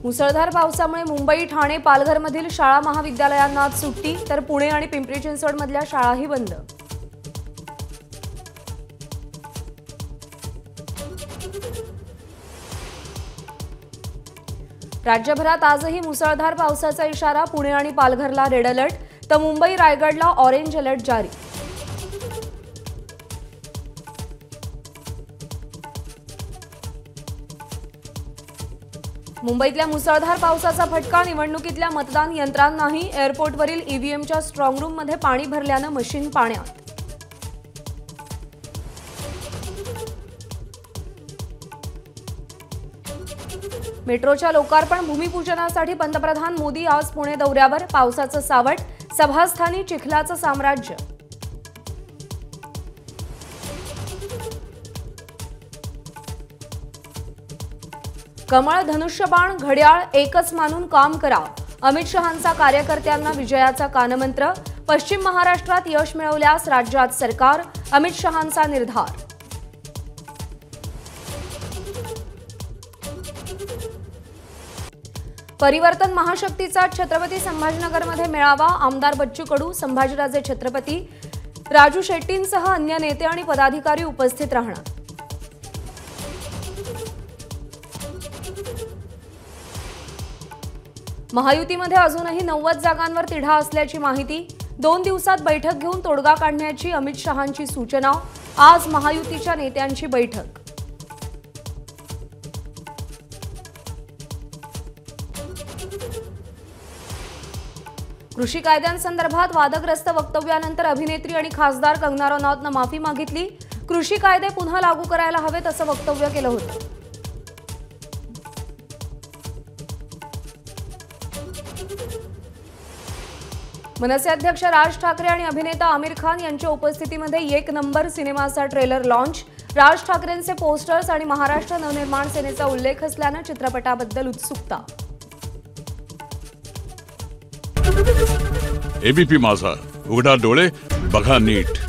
मुसळधार पावसामुळे मुंबई, ठाणे, पालघरमधील शाळा महाविद्यालयांना आज सुट्टी, तर पुणे आणि पिंपरी चिंचवडमधल्या शाळाही बंद. राज्यभरात आजही मुसळधार पावसाचा इशारा. पुणे आणि पालघरला रेड अलर्ट, तर मुंबई, रायगडला ऑरेंज अलर्ट जारी. मुंबईतल्या मुसळधार पावसाचा फटका. निवडणुकीतल्या मतदान यंत्रांनाही. एअरपोर्टवरील ईव्हीएमच्या स्ट्रॉंग रूममध्ये पाणी भरल्यानं मशीन पाण्यात. मेट्रोच्या लोकार्पण भूमिपूजनासाठी पंतप्रधान मोदी आज पुणे दौऱ्यावर. पावसाचं सावट, सभास्थानी चिखलाचं साम्राज्य. कमळ, धनुष्यबाण, घड्याळ एकच मानून काम करा. अमित शहांचा कार्यकर्त्यांना विजयाचा कानमंत्र. पश्चिम महाराष्ट्रात यश मिळवल्यास राज्यात सरकार. अमित शहांचा निर्धार. परिवर्तन महाशक्तीचा छत्रपती संभाजीनगरमध्ये मेळावा. आमदार बच्चू कडू, संभाजीराजे छत्रपती, राजू शेट्टींसह अन्य नेते आणि पदाधिकारी उपस्थित राहणार. महायुतीमध्ये अजूनही 90 जागांवर तिढा असल्याची माहिती. 2 दिवसात बैठक घेऊन तोडगा काढण्याची अमित शहांची सूचना. आज महायुतीच्या नेत्यांची बैठक. कृषी कायद्यांसंदर्भात वादग्रस्त वक्तव्यानंतर अभिनेत्री आणि खासदार कंगना रनौतनं माफी मागितली. कृषी कायदे पुन्हा लागू करायला हवेत असं वक्तव्य केलं होतं. मनसे अध्यक्ष राज ठाकरे आणि अभिनेता आमिर खान यांच्या उपस्थितीमध्ये 1 नंबर सिनेमाचा ट्रेलर लॉन्च. राज ठाकरेंचे पोस्टर्स आणि महाराष्ट्र नवनिर्माण सेनेचा उल्लेख असल्यानं चित्रपटाबद्दल उत्सुकता. एबीपी माझा, उघडा डोळे बघा नीट.